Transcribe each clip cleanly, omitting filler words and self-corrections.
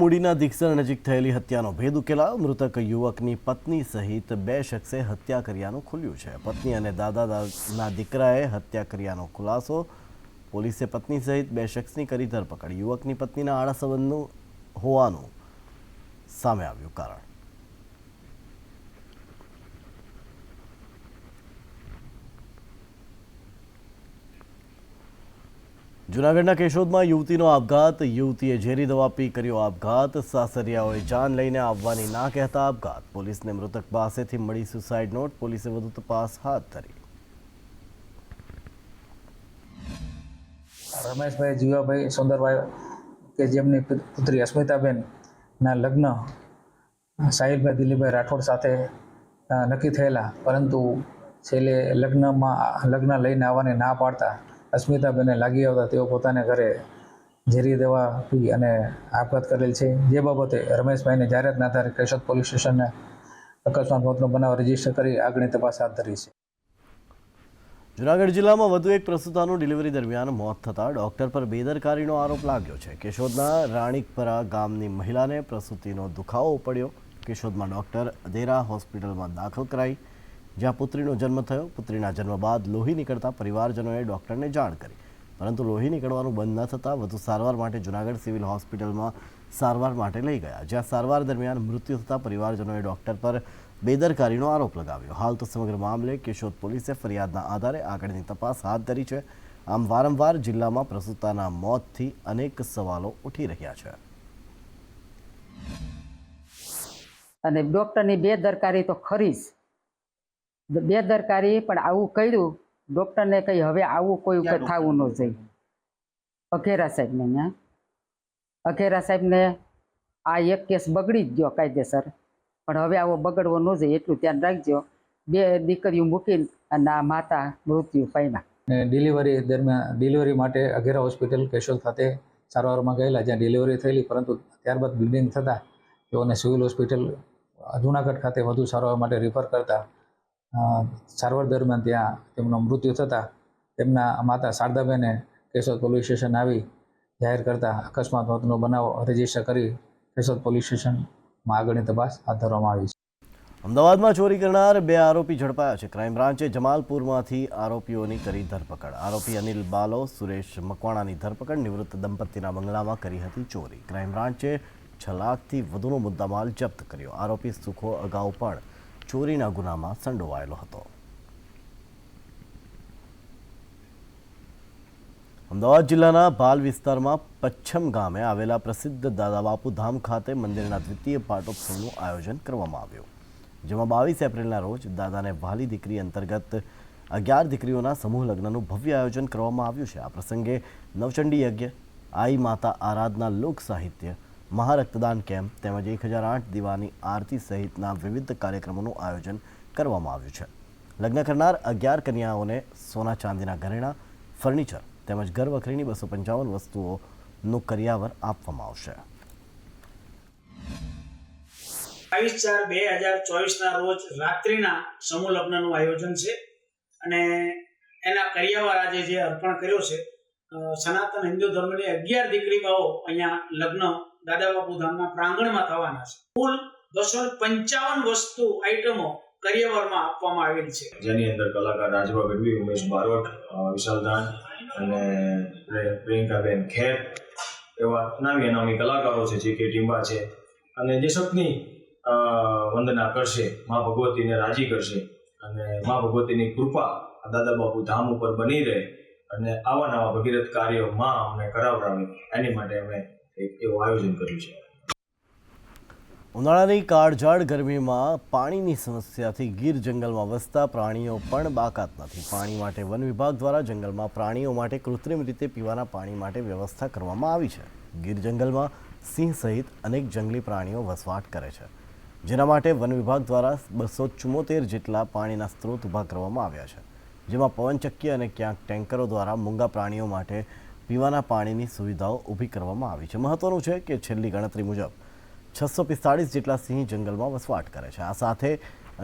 મૂડીના દીક્ષર નજીક થયેલી હત્યાનો ભેદ ઉકેલાયો। મૃતક યુવકની પત્ની સહિત 2 શખ્સે હત્યા કર્યાનું ખુલ્યું છે। પત્ની અને દાદાના દીકરાએ હત્યા કર્યાનો ખુલાસો। પોલીસે પત્ની સહિત 2 શખ્સની કરી ધરપકડ। યુવકની પત્નીના આડા સંબંધનું હોવાનું સામે આવ્યું કારણ। જૂનાગઢના કેશોદમાં યુવતીનો આપઘાત। યુવતીએ ઝેરી દવા પી કર્યો આપઘાત। સાસરિયાઓએ જાન લઈને આવવાની ના કહેતા આપઘાત। પોલીસને મૃતક પાસેથી મળી સુસાઇડ નોટ। પોલીસે વધુ તપાસ હાથ ધરી। રમેશભાઈ જીવાભાઈ સુંદરભાઈ કે જેમની પુત્રી અસ્મિતાબેન ના લગ્ન સાહિલભાઈ દિલીપભાઈ રાઠોડ સાથે નક્કી થયેલા, પરંતુ છેલ્લે લગ્ન લઈને આવવાની ના પાડતા અસ્મિતાબેને લાગી આવતા તેઓ પોતાના ઘરે ઝેરી દવા પી અને આપઘાત કરેલ છે। જે બાબતે રમેશભાઈને જાહેરાતના આધારે કેશોદ પોલીસ સ્ટેશને અકસ્માત મોતનો બનાવ રજીસ્ટર કરી આગળની તપાસ હાથ ધરી છે। જૂનાગઢ જિલ્લામાં વધુ એક પ્રસૂતાનું ડિલિવરી દરમિયાન મોત થતાં ડોક્ટર પર બેદરકારીનો આરોપ લાગ્યો છે। કેશોદના રાણીકપરા ગામની મહિલાને પ્રસૂતિનો દુખાવો પડ્યો। કેશોદમાં ડોક્ટર અદેરા હોસ્પિટલમાં દાખલ કરાઈ, જ્યાં પુત્રીનો જન્મ થયો। પુત્રીના જન્મ બાદ લોહી નીકળતા પરિવારજનોએ ડોક્ટરને જાણ કરી, પરંતુ લોહી નીકળવાનું બંધ ન થતાં વધુ સારવાર માટે જૂનાગઢ સિવિલ હોસ્પિટલમાં સારવાર માટે લઈ ગયા, જ્યાં સારવાર દરમિયાન મૃત્યુ થતાં પરિવારજનોએ ડોક્ટર પર બેદરકારીનો આરોપ લગાવ્યો। હાલ તો સમગ્ર મામલે કેશોદ પોલીસે ફરિયાદના આધારે આગળની તપાસ હાથ ધરી છે। આમ વારંવાર જિલ્લામાં પ્રસૂતાના મોતથી અનેક સવાલો ઉઠી રહ્યા છે। અને ડૉક્ટરની બેદરકારી તો ખરી જ, બેદરકારી, પણ આવું કર્યું ડૉક્ટરને કહી હવે આવું કોઈ ઉપર થવું ન જોઈએ। અઘેરા સાહેબને ત્યાં અઘેરા સાહેબને આ એક કેસ બગડી જ ગયો કાયદેસર, પણ હવે આવો બગડવો ન જોઈએ એટલું ધ્યાન રાખજો। 2 દીકરીઓ મૂકીને અને આ માતા મૃત્યુ પામ્યા। ડિલિવરી માટે અઘેરા હોસ્પિટલ કેશોદ ખાતે સારવારમાં ગયેલા, જ્યાં ડિલિવરી થયેલી, પરંતુ ત્યારબાદ બ્લીડિંગ થતાં તેઓને સિવિલ હોસ્પિટલ જૂનાગઢ ખાતે વધુ સારવાર માટે રિફર કરતા સારવાર દરમિયાન ત્યાં તેમનું મૃત્યુ થતાં તેમના માતા શારદાબેને કેશોદ પોલીસ સ્ટેશન આવી જાહેર કરતા અકસ્માત મોતનો બનાવ રજીસ્ટર કરી કેશોદ પોલીસ સ્ટેશનમાં આગળની તપાસ હાથ ધરવામાં આવી છે। અમદાવાદમાં ચોરી કરનાર 2 આરોપી ઝડપાયા છે। ક્રાઇમ બ્રાન્ચે જમાલપુરમાંથી આરોપીઓની કરી ધરપકડ। આરોપી અનિલ બાલો, સુરેશ મકવાણાની ધરપકડ। નિવૃત્ત દંપતીના બંગલામાં કરી હતી ચોરી। ક્રાઇમ બ્રાન્ચે 6 લાખથી વધુનો મુદ્દામાલ જપ્ત કર્યો। આરોપી સુખો અગાઉ પણ ચોરીના ગુનામાં સંડોવાયેલો હતો। અમદાવાદ જિલ્લાના ભાલ વિસ્તારમાં પચ્છમ ગામે આવેલા પ્રસિદ્ધ દાદાબાપુ ધામ ખાતે મંદિરના દ્વિતીય પાટોત્સવનું આયોજન કરવામાં આવ્યું, જેમાં 22 એપ્રિલના રોજ દાદાને વહાલી દીકરી અંતર્ગત 11 દીકરીઓના સમૂહ લગ્નનું ભવ્ય આયોજન કરવામાં આવ્યું છે। આ પ્રસંગે નવચંડી યજ્ઞ, આઈ માતા આરાધના, લોક સાહિત્ય, મહારક્તદાન કેમ્પ તેમજ 1008 દીવાની આરતી સહિતના વિવિધ કાર્યક્રમોનું આયોજન કરવામાં આવ્યું છે। લગ્ન કરનાર 11 કન્યાઓને સોના ચાંદીના ઘરેણાં, ફર્નિચર તેમજ ઘરવખરીની 255 વસ્તુઓનું કરિયાવર આપવામાં આવશે। 22/4/2024 રોજ રાત્રિના સમૂહ લગ્નનું આયોજન છે અને એના કરિયાવર આજે જે અર્પણ કર્યો છે, સનાતન હિન્દુ ધર્મની 11 દીકરીઓ અહીંયા લગ્ન દાદાબાપુ ધામના પ્રાંગણમાં થવાના છે। કુલ 255 વસ્તુ આઈટમો કરિયાવરમાં આપવામાં આવેલી છે, જેની અંદર કલાકાર રાજભા ગઢવી, ઉમેશ બારોટ, વિશાલ દાન અને પ્રિયંકાબેન ખેર એવા નામી અનામી કલાકારો છે, જે કે ટીમ્બા છે, અને જે સપની વંદના કરશે, મા ભગવતીને રાજી કરશે અને મા ભગવતીની કૃપા દાદાબાપુ ધામ ઉપર બની રહે અને આવા નવા ભગીરથ કાર્યો માં અમને કરાવડાવે, એની માટે અમે એક એવું આયોજન કર્યું છે। ઉનાળાની કાળઝાળ ગરમીમાં પાણીની સમસ્યાથી ગીર જંગલમાં વસતા પ્રાણીઓ પણ બાકાત નથી। પાણી માટે વન વિભાગ દ્વારા જંગલમાં પ્રાણીઓ માટે કૃત્રિમ રીતે પીવાના પાણી માટે વ્યવસ્થા કરવામાં આવી છે। ગીર જંગલમાં સિંહ સહિત અનેક જંગલી પ્રાણીઓ વસવાટ કરે છે, જેના માટે વન વિભાગ દ્વારા 274 જેટલા પાણીના સ્ત્રોત ઊભા કરવામાં આવ્યા છે, જેમાં પવનચક્કી અને ક્યાંક ટેન્કરો દ્વારા મૂંગા પ્રાણીઓ માટે પીવાના પાણીની સુવિધાઓ ઊભી કરવામાં આવી છે। મહત્વનું છે કે છેલ્લી ગણતરી મુજબ 645 જેટલા સિંહ જંગલમાં વસવાટ કરે છે। આ સાથે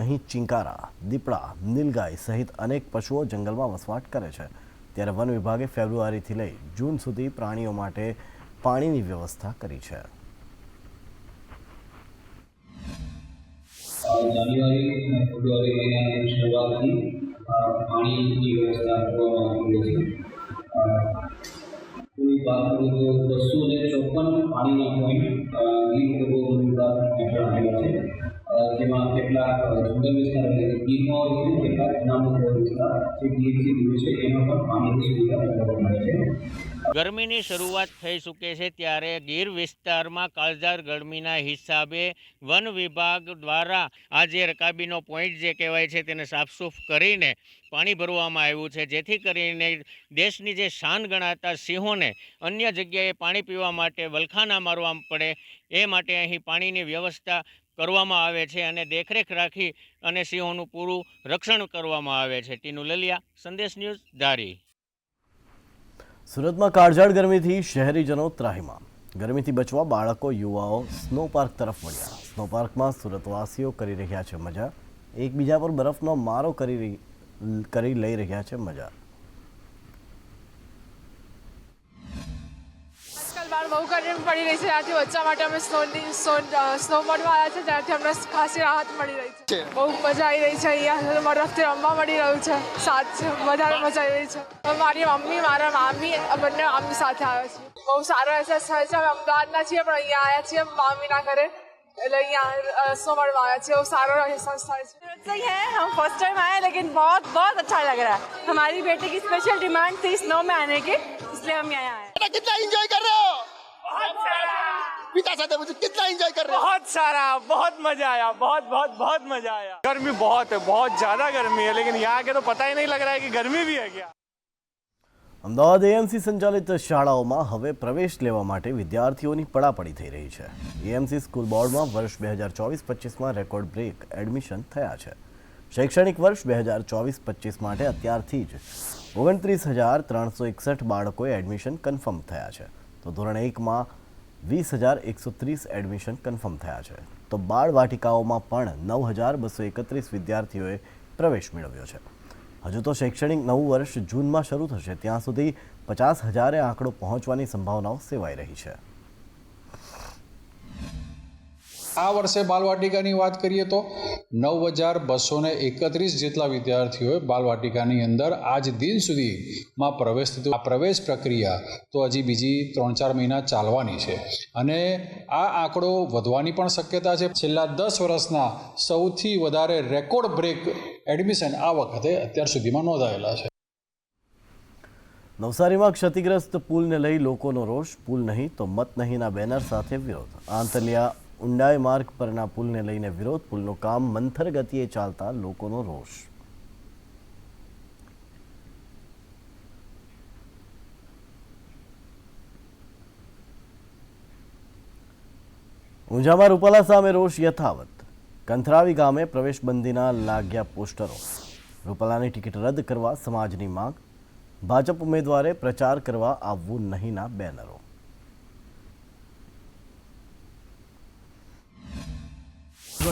અહીં ચિંકારા, દીપડા, નીલગાય સહિત અનેક પશુઓ જંગલમાં વસવાટ કરે છે। ત્યારે વન વિભાગે ફેબ્રુઆરીથી લઈ જૂન સુધી પ્રાણીઓ માટે પાણીની વ્યવસ્થા કરી છે। જાન્યુઆરી ફેબ્રુઆરી મહિનાની શરૂઆતથી પાણીની વ્યવસ્થા કરવામાં આવી છે. કુલ વાત કરું તો 254 પાણીના પોઈન્ટ ગીર પૂર્વ વિભાગ હેઠળ આવેલા છે, જેમાં કેટલાક જંગલ વિસ્તાર એટલે ગીરમાં હોય છે, કેટલાક અનામત વિસ્તાર જે ગીરથી દૂર છે એમાં પણ પાણીની સુવિધા કરવામાં આવે છે. ગરમીની શરૂઆત થઈ ચૂકે છે ત્યારે ગીર વિસ્તારમાં કાળઝાળ ગરમીના હિસાબે વન વિભાગ દ્વારા આ જે રકાબીનો પોઈન્ટ જે કહેવાય છે તેને સાફસૂફ કરીને પાણી ભરવામાં આવ્યું છે, જેથી કરીને દેશની જે શાન ગણાતા સિંહોને અન્ય જગ્યાએ પાણી પીવા માટે વલખા ના મારવા પડે એ માટે અહીં પાણીની વ્યવસ્થા કરવામાં આવે છે અને દેખરેખ રાખી અને સિંહોનું પૂરું રક્ષણ કરવામાં આવે છે. ટીનુ લલિયા, સંદેશ ન્યૂઝ, ધારી. સુરતમાં કાળઝાળ ગરમીથી શહેરીજનો ત્રાહિમામ. ગરમીથી બચવા બાળકો યુવાઓ સ્નો પાર્ક તરફ વળ્યા. સ્નો પાર્કમાં સુરતવાસીઓ કરી રહ્યા છે મજા. એકબીજા પર બરફનો મારો કરી લઈ રહ્યા છે મજા. આજકાલ બહાર બહુ ગરમી પડી રહી છે, ત્યાંથી બચવા માટે અમે સ્નોબોર્ડમાં આવ્યા છે, ત્યાંથી અમને ખાસી રાહત મળી રહી છે. બહુ મજા આવી રહી છે. અહીંયા બરફથી રમવા મળી રહ્યું છે, વધારે મજા આવી રહી છે. મારી મમ્મી, મારા મામી બંને મામી સાથે આવ્યા છે. બહુ સારો અહેસાસ થાય છે. અમે અમદાવાદના છીએ પણ અહીંયા આવ્યા છીએ મામીના ઘરે, એટલે અહીંયા स्नोबोर्ड में आया है. वो सारा एहसास था. सही है, हम फर्स्ट टाइम आए लेकिन बहुत बहुत अच्छा लग रहा है. हमारी बेटे की स्पेशल डिमांड थी स्नो में आने की, इसलिए हम यहाँ आए. कितना एंजॉय कर रहे हो? बहुत सारा. पिता साथ मुझे कितना एंजॉय कर रहे हो? बहुत सारा, बहुत मजा आया, बहुत मजा आया. गर्मी बहुत है, बहुत ज्यादा गर्मी है, लेकिन यहाँ के तो पता ही नहीं लग रहा है कि गर्मी भी है क्या. અમદાવાદ એએમસી સંચાલિત શાળાઓમાં હવે પ્રવેશ લેવા માટે વિદ્યાર્થીઓની પડાપડી થઈ રહી છે. એએમસી સ્કૂલ બોર્ડમાં વર્ષ 2024-25માં રેકોર્ડ બ્રેક એડમિશન થયા છે. શૈક્ષણિક વર્ષ 2024-25 માટે અત્યારથી જ 29,361 બાળકોએ એડમિશન કન્ફર્મ થયા છે, તો ધોરણ 1માં 20,130 એડમિશન કન્ફર્મ થયા છે, તો બાળ વાટિકાઓમાં પણ 9,231 વિદ્યાર્થીઓએ પ્રવેશ મેળવ્યો છે. હજુ તો શૈક્ષણિક નવું વર્ષ જૂનમાં શરૂ થશે, ત્યાં સુધી 50,000 આંકડો પહોંચવાની સંભાવનાઓ સેવાઈ રહી છે. આ વર્ષે બાલવાટિકાની વાત કરીએ તો 9,231 જેટલા વિદ્યાર્થીઓએ બાલવાટિકાની અંદર આજ દિન સુધીમાં પ્રવેશ થયો. આ પ્રવેશ પ્રક્રિયા તો હજી બીજી 3-4 મહિના ચાલવાની છે અને આ આંકડો વધવાની પણ શક્યતા છે. છેલ્લા 10 વર્ષના સૌથી વધારે રેકોર્ડ બ્રેક એડમિશન આ વખતે અત્યાર સુધીમાં નોંધાયેલા છે. નવસારીમાં ક્ષતિગ્રસ્ત પુલને લઈ લોકોનો રોષ. પુલ નહીં તો મત નહીંના બેનર સાથે વિરોધ. આંતલિયા ઉંડાઈ માર્ગ પરના પુલને લઈને વિરોધ. પુલનું કામ મંથર ગતિએ ચાલતા લોકોનો રોષ. ઊંઝામાં રૂપાલા સામે રોષ યથાવત. કંથરાવી ગામે પ્રવેશબંધીના લાગ્યા પોસ્ટરો. રૂપાલાની ટિકિટ રદ કરવા સમાજની માંગ. ભાજપ ઉમેદવારે પ્રચાર કરવા આવવું નહીંના બેનરો.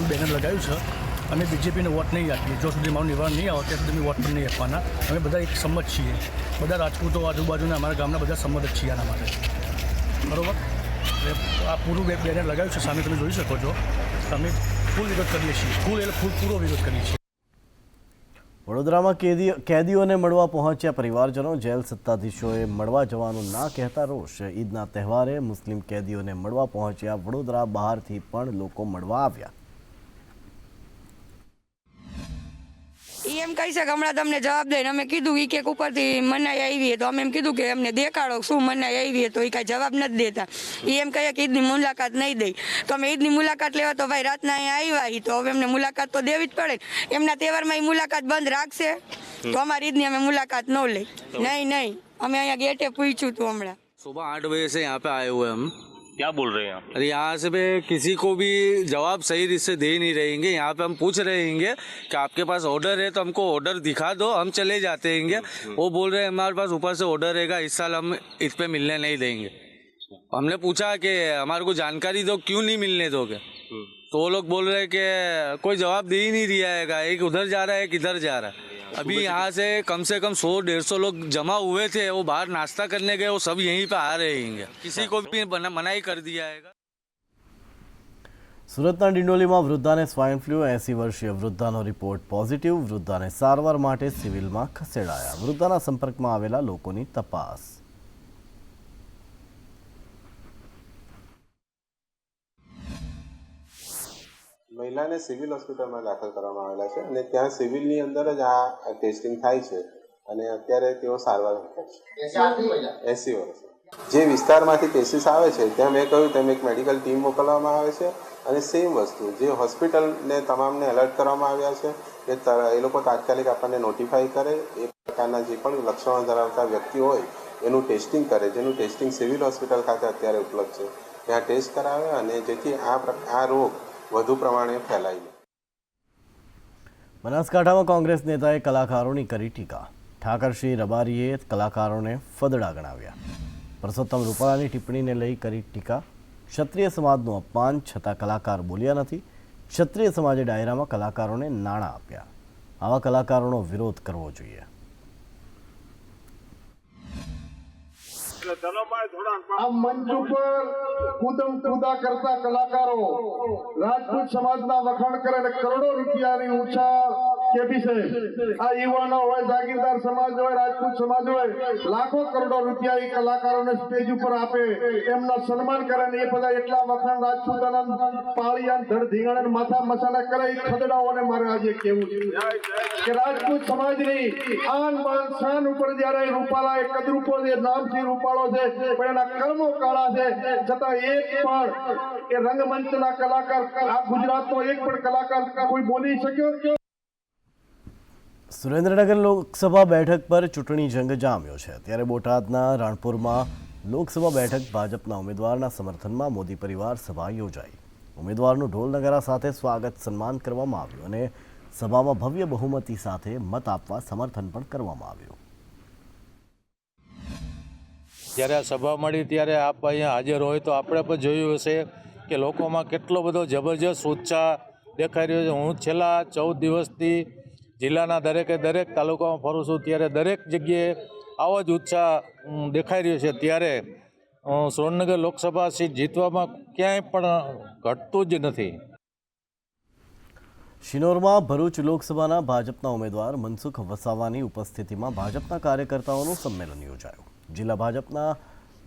બેનર લગાવ્યું છે અમે બીજેપીને વોટ નહીં આપીએ. જો સુધી મારું નિવારણ નહીં આવે ત્યાં સુધી અમે વોટ પણ નહીં આપવાના. અમે બધા એક સંમત છીએ, બધા રાજપૂતો આજુબાજુના અમારા ગામના બધા સંમત જ છીએ આના માટે. બરાબર, એટલે આ પૂરું બેનર લગાવ્યું છે સામે તમે જોઈ શકો છો. અમે ફૂલ વિરોધ કરીએ છીએ, ફૂલ એટલે પૂરો વિરોધ કરીએ છીએ. વડોદરામાં કેદીઓને મળવા પહોંચ્યા પરિવારજનો. જેલ સત્તાધીશોએ મળવા જવાનું ના કહેતા રોષ. ઈદના તહેવારે મુસ્લિમ કેદીઓને મળવા પહોંચ્યા. વડોદરા બહારથી પણ લોકો મળવા આવ્યા. એમ કહી શકે હમણાં તમને જવાબ દઈને અમે કીધું એ કે ઉપરથી મનાઈ આવી તો અમે એમ કીધું કે અમને દેખાડો શું મનાઈ આવી, તો એ કાંઈ જવાબ નથી દેતા. એ એમ કહે કે ઈદની મુલાકાત નહીં દઈ, તો અમે ઈદની મુલાકાત લેવા તો ભાઈ રાતના અહીંયા આવ્યા તો હવે અમને મુલાકાત તો દેવી જ પડે. એમના તહેવારમાં એ મુલાકાત બંધ રાખશે તો અમારી ઈદની અમે મુલાકાત ન લઈ. નહીં અમે અહીંયા ગેટે પૂછ્યું હતું હમણાં. सुबह 8 बजे से यहाँ पे आए हुए हम. क्या बोल रहे हैं आप? अरे यहाँ से पे किसी को भी जवाब सही से दे नहीं रहेंगे. यहाँ पे हम पूछ रहेंगे कि आपके पास ऑर्डर है तो हमको ऑर्डर दिखा दो, हम चले जाते हैं. वो बोल रहे हैं हमारे पास ऊपर से ऑर्डर रहेगा, इस साल हम इस पे मिलने नहीं देंगे. हमने पूछा कि हमारे को जानकारी दो, क्यों नहीं मिलने दोगे? तो वो लोग बोल रहे हैं कि कोई जवाब दे ही नहीं दिया है, एक उधर जा रहा है एक इधर जा रहा है. अभी यहाँ से कम 100-150 लोग जमा हुए थे, वो बाहर नाश्ता करने गए, वो सब यहीं पे आ रहे हैं. किसी को भी मनाही कर दिया है. સુરતના ડિંડોલીમાં વૃદ્ધાને સ્વાઇન ફ્લૂ, 80 વર્ષીય વૃદ્ધાનો રિપોર્ટ પોઝિટિવ. વૃદ્ધાને સારવાર માટે સિવિલમાં ખસેડાયા. વૃદ્ધાના સંપર્કમાં આવેલા લોકોની તપાસ. મહિલાને સિવિલ હોસ્પિટલમાં દાખલ કરવામાં આવેલા છે અને ત્યાં સિવિલની અંદર જ આ ટેસ્ટિંગ થાય છે અને અત્યારે તેઓ સારવાર હેઠળ છે. 80 વર્ષ. જે વિસ્તારમાંથી કેસીસ આવે છે ત્યાં મેં કહ્યું તેમ એક મેડિકલ ટીમ મોકલવામાં આવે છે અને સેમ વસ્તુ જે હોસ્પિટલને તમામને એલર્ટ કરવામાં આવ્યા છે કે એ લોકો તાત્કાલિક આપણને નોટિફાઈ કરે, એ પ્રકારના જે પણ લક્ષણો ધરાવતા વ્યક્તિ હોય એનું ટેસ્ટિંગ કરે, જેનું ટેસ્ટિંગ સિવિલ હોસ્પિટલ ખાતે અત્યારે ઉપલબ્ધ છે. ત્યાં ટેસ્ટ કરાવે અને જેથી આ રોગ વધુ પ્રમાણે ફેલાય. બનાસકાંઠામાં કોંગ્રેસ નેતાએ કલાકારોની કરી ટીકા. ઠાકરસિંહ રબારીએ કલાકારોને ફદડા ગણાવ્યા. પરસોત્તમ રૂપાલાની ટિપ્પણીને લઈ કરી ટીકા. ક્ષત્રિય સમાજનું અપમાન છતાં કલાકાર બોલ્યા નથી. ક્ષત્રિય સમાજે ડાયરામાં કલાકારોને નાણાં આપ્યા. આવા કલાકારોનો વિરોધ કરવો જોઈએ. આ મંચ ઉપર કુદમ કુદા કરતા કલાકારો રાજપૂત સમાજના વખાણ કરે અને કરોડો રૂપિયાની ઉછાળ કેપી છે. આ યુવાનો હોય, જાગીરદાર સમાજ હોય, રાજપૂત સમાજ હોય, લાખો કરોડો રૂપિયા એ કલાકારોને સ્ટેજ ઉપર આપે, એમના સન્માન કરે અને એ બધા એટલા વખાણ રાજપૂત આનંદ પાળિયા ધડ ધીંગાણે માથા મસાલા કરે. એ ખદડાઓને મારે આજે કેવું છે કે રાજપૂત સમાજની આન બાન શાન ઉપર જયારે રૂપાલા એ કદરૂપો છે, નામથી રૂપાળો છે, પણ એના કર્મો કાળા છે, છતાં એક પણ એ રંગમંચના કલાકાર આ ગુજરાતનો એક પણ કલાકાર કોઈ બોલી શક્યો? સુરેન્દ્રનગર લોકસભા બેઠક પર ચૂંટણી જંગ જામ્યો છે. ત્યારે બોટાદના રાણપુરમાં લોકસભા બેઠક ભાજપના ઉમેદવારના સમર્થનમાં મોદી પરિવાર સભા યોજાઈ. ઉમેદવારનું ઢોલ નગારા સાથે સ્વાગત સન્માન કરવામાં આવ્યું અને સભામાં ભવ્ય બહુમતી સાથે મત આપવા સમર્થન પણ કરવામાં આવ્યું. જ્યારે આ સભા મળી ત્યારે આપ અહીંયા હાજર હોય તો આપણે પણ જોયું હશે કે લોકોમાં કેટલો બધો જબરજસ્ત ઉત્સાહ દેખાઈ રહ્યો છે. હું છેલ્લા 14 દિવસથી જિલ્લાના દરેક તાલુકામાં ફરું છું, ત્યારે દરેક જગ્યાએ આવો જ ઉત્સાહ દેખાઈ રહ્યો છે. ત્યારે સુરેન્દ્રનગર લોકસભા સીટ જીતવામાં ક્યાંય પણ ઘટતું જ નથી. શિનોરમાં ભરૂચ લોકસભાના ભાજપના ઉમેદવાર મનસુખ વસાવાની ઉપસ્થિતિમાં ભાજપના કાર્યકર્તાઓનું સંમેલન યોજાયું.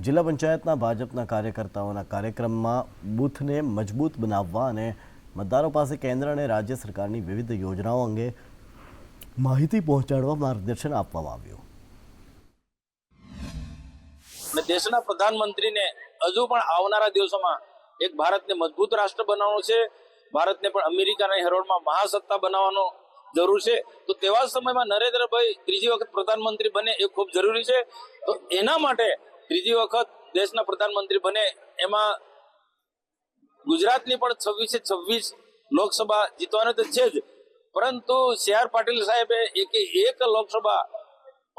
જિલ્લા પંચાયતના ભાજપના કાર્યકર્તાઓના કાર્યક્રમમાં બૂથને મજબૂત બનાવવા અને મતદારો પાસે કેન્દ્ર અને રાજ્ય સરકારની વિવિધ યોજનાઓ અંગે માહિતી પહોંચાડવા માર્ગદર્શન આપવામાં આવ્યું. દેશના પ્રધાનમંત્રીને હજુ પણ આવનારા દિવસોમાં એક ભારતને મજબૂત રાષ્ટ્ર બનાવવાનું છે, ભારતને પણ અમેરિકાના હરોળમાં મહાસત્તા બનાવવાનો જરૂર છે. તો તેવા સમયમાં નરેન્દ્રભાઈ ત્રીજી વખત પ્રધાનમંત્રી બને એ ખૂબ જરૂરી છે. તો એના માટે ત્રીજી વખત દેશના પ્રધાનમંત્રી બને એમાં ગુજરાતની પણ 26 લોકસભા જીતવાનું તો છે જ, પરંતુ CR પાટીલ સાહેબે એક લોકસભા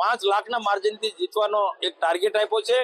5 લાખના માર્જિનથી જીતવાનો એક ટાર્ગેટ આપ્યો છે.